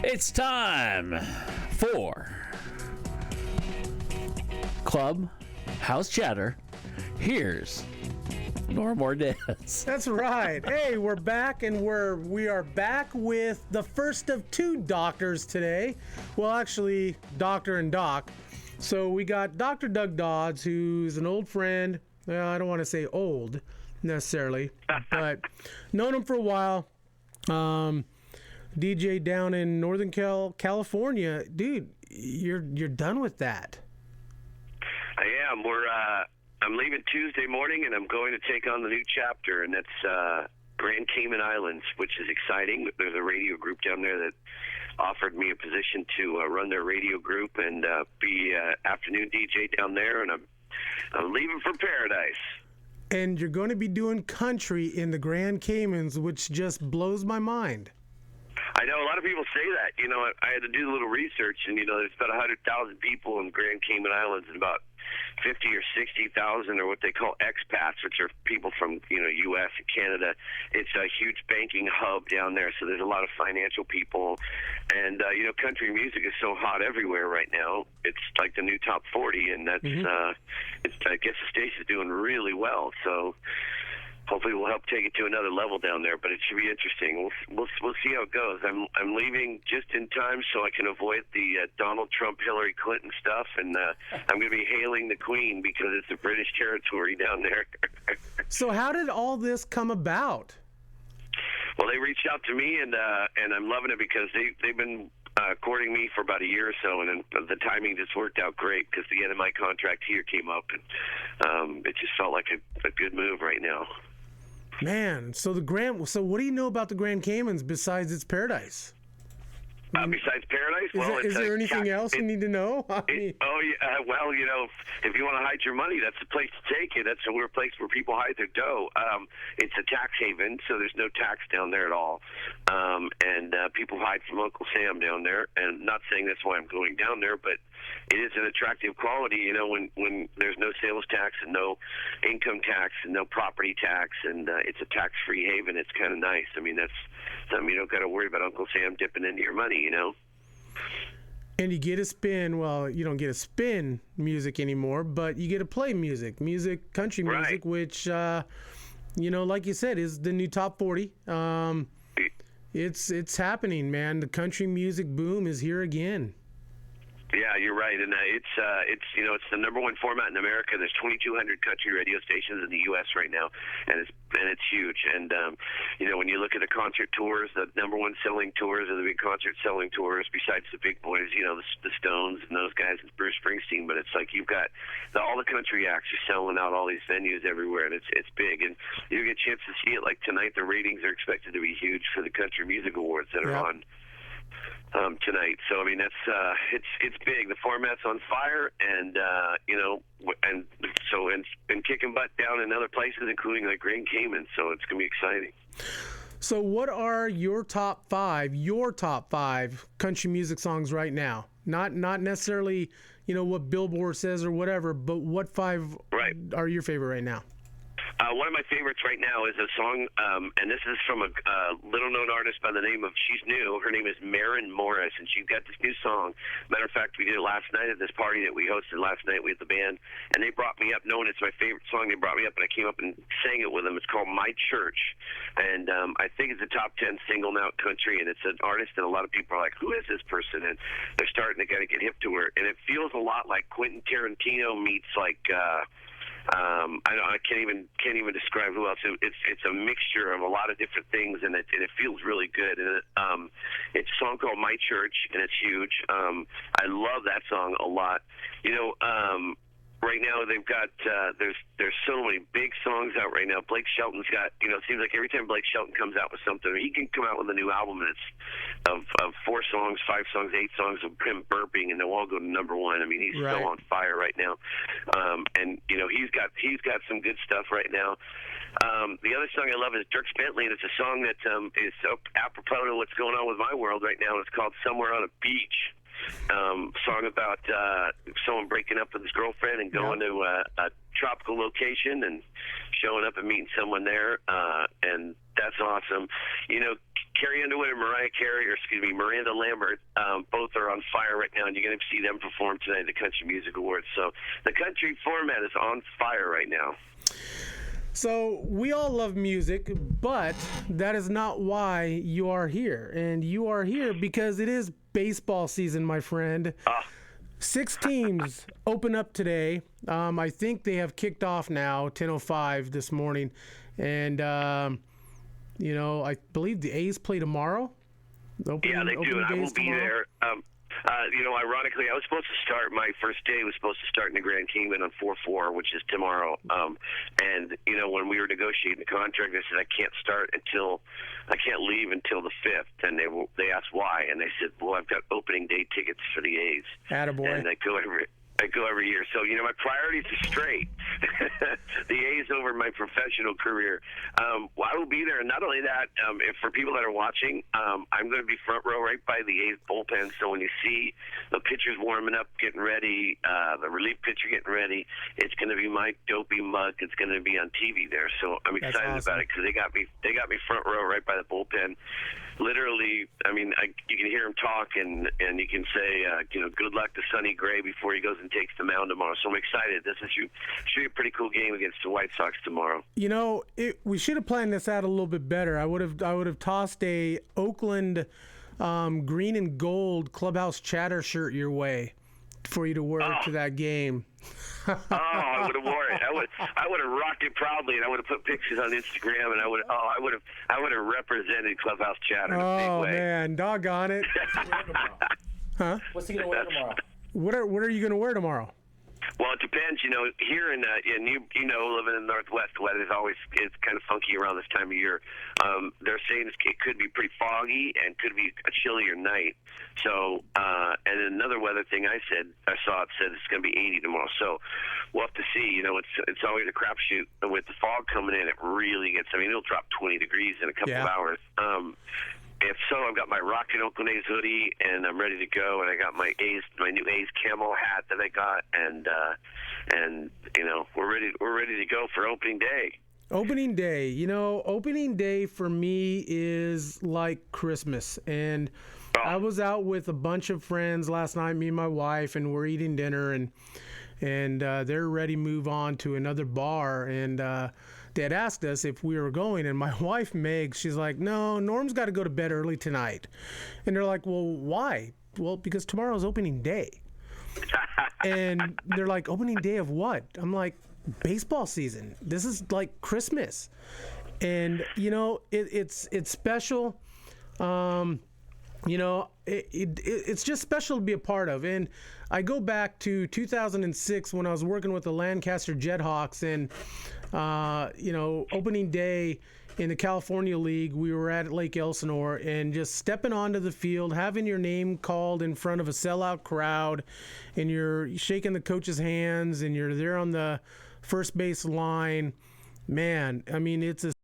It's time for Clubhouse Chatter. Here's Norm Ordez. That's right. Hey, we're back, and we are back with the first of two doctors today. Well, actually, Doctor and Doc. So we got Dr. Doug Dodds, who's an old friend. Well, I don't want to say old necessarily, but known him for a while. DJ down in Northern California. Dude, you're done with that. I am. I'm leaving Tuesday morning, and I'm going to take on the new chapter, and that's Grand Cayman Islands, which is exciting. There's a radio group down there that offered me a position to run their radio group and be afternoon DJ down there, and I'm leaving for paradise. And you're going to be doing country in the Grand Caymans, which just blows my mind. I know a lot of people say that. You know, I had to do a little research, and there's about 100,000 people in Grand Cayman Islands, and about 50 or 60,000 are what they call expats, which are people from U.S. and Canada. It's a huge banking hub down there, so there's a lot of financial people, and country music is so hot everywhere right now. It's like the new top 40, and that's I guess the station's doing really well. So hopefully we'll help take it to another level down there, but it should be interesting. We'll see how it goes. I'm leaving just in time so I can avoid the Donald Trump, Hillary Clinton stuff, and I'm going to be hailing the Queen because it's a British territory down there. So how did all this come about? Well, they reached out to me, and I'm loving it because they've been courting me for about a year or so, and the timing just worked out great because the end of my contract here came up, and it just felt like a good move right now. Man, so what do you know about the Grand Caymans besides its paradise? Besides paradise? Is there anything else you need to know? Well, if you want to hide your money, that's the place to take it. That's a weird place where people hide their dough. It's a tax haven, so there's no tax down there at all. And people hide from Uncle Sam down there. And not saying that's why I'm going down there, but it is an attractive quality, when there's no sales tax and no income tax and no property tax, and it's a tax-free haven. It's kind of nice. I mean, that's something you don't got to worry about Uncle Sam dipping into your money, And you get to spin, well, you don't get to spin music anymore, but you get to play music, country music, right, which, like you said, is the new top 40. It's happening, man. The country music boom is here again. Yeah, you're right, and it's the number one format in America. There's 2,200 country radio stations in the U.S. right now, and it's huge. And when you look at the concert tours, the number one selling tours are the big concert selling tours. Besides the big boys, the Stones and those guys, and Bruce Springsteen. But it's like you've got all the country acts are selling out all these venues everywhere, and it's big. And you get a chance to see it. Like tonight, the ratings are expected to be huge for the Country Music Awards that are on tonight. So I mean, that's it's big. The format's on fire, and been kicking butt down in other places, including like Grand Cayman. So it's gonna be exciting. So what are your top five country music songs right now? Not necessarily what Billboard says or whatever, but what five are your favorite right now? One of my favorites right now is a song, and this is from a little-known artist by the name of, she's new, her name is Maren Morris, and she's got this new song. Matter of fact, we did it last night at this party that we hosted last night with the band, and they brought me up, knowing it's my favorite song, they brought me up, and I came up and sang it with them. It's called My Church, and I think it's a top 10 single now in country, and it's an artist that a lot of people are like, who is this person? And they're starting to kind of get hip to her, and it feels a lot like Quentin Tarantino meets like I can't even describe who else. It's a mixture of a lot of different things, and it feels really good. And it's a song called My Church, and it's huge. I love that song a lot. Right now they've got there's so many big songs out right now. Blake Shelton's got it seems like every time Blake Shelton comes out with something, he can come out with a new album that's of 4 songs, 5 songs, 8 songs of him burping, and they'll all go to number 1. I mean, he's so on fire right now, and he's got some good stuff right now. The other song I love is Dierks Bentley, and it's a song that is so apropos to what's going on with my world right now. It's called Somewhere on a Beach. Song about someone breaking up with his girlfriend and going to a tropical location and showing up and meeting someone there, and that's awesome. Carrie Underwood and Miranda Lambert, both are on fire right now, and you're going to see them perform tonight at the Country Music Awards. So the country format is on fire right now. So we all love music, but that is not why you are here. And you are here because it is baseball season, my friend. 6 teams open up today. I think they have kicked off now, 10:05 this morning. And, I believe the A's play tomorrow. Yeah, they do, and I will be there. Ironically, I was supposed to start, my first day was supposed to start in the Grand Cayman on 4/4, which is tomorrow. When we were negotiating the contract, I said, I can't leave until the 5th. And they asked why, and they said, well, I've got opening day tickets for the A's. Attaboy. And I go every year. So, my priorities are straight. The A's over my professional career. I will be there. And not only that, if for people that are watching, I'm going to be front row right by the A's bullpen. So when you see the pitchers warming up, getting ready, the relief pitcher getting ready, it's going to be my dopey mug. It's going to be on TV there. So I'm excited about it because they got me front row right by the bullpen. Literally, you can hear him talk, and you can say, good luck to Sonny Gray before he goes and takes the mound tomorrow. So I'm excited. This should be a pretty cool game against the White Sox tomorrow. We should have planned this out a little bit better. I would have tossed a Oakland green and gold Clubhouse chatter shirt your way for you to wear to that game. I would have worn it. I would have rocked it proudly, and I would have put pictures on Instagram, and I would have represented Clubhouse Chatter in a big way. Oh man, doggone it! Huh? What's he gonna wear tomorrow? What are you gonna wear tomorrow? Well, it depends. Here in living in the Northwest, the weather is kind of funky around this time of year. They're saying it could be pretty foggy and could be a chillier night. So, and another weather thing I said it's going to be 80 tomorrow. So, we'll have to see. It's always a crapshoot with the fog coming in. It really gets. It'll drop 20 degrees in a couple of hours. If so, I've got my Rockin' Oakland A's hoodie, and I'm ready to go. And I got my new A's camo hat that I got, and we're ready to go for opening day. Opening day, opening day for me is like Christmas. And I was out with a bunch of friends last night, me and my wife, and we're eating dinner, and they're ready to move on to another bar. And they had asked us if we were going, and my wife, Meg, she's like, no, Norm's got to go to bed early tonight. And they're like, well, why? Well, because tomorrow's opening day. And they're like, opening day of what? I'm like, baseball season. This is like Christmas. And, it's special. It's just special to be a part of. And I go back to 2006 when I was working with the Lancaster Jethawks, and opening day in the California League, we were at Lake Elsinore, and just stepping onto the field, having your name called in front of a sellout crowd, and you're shaking the coach's hands, and you're there on the first base line. Man, it's a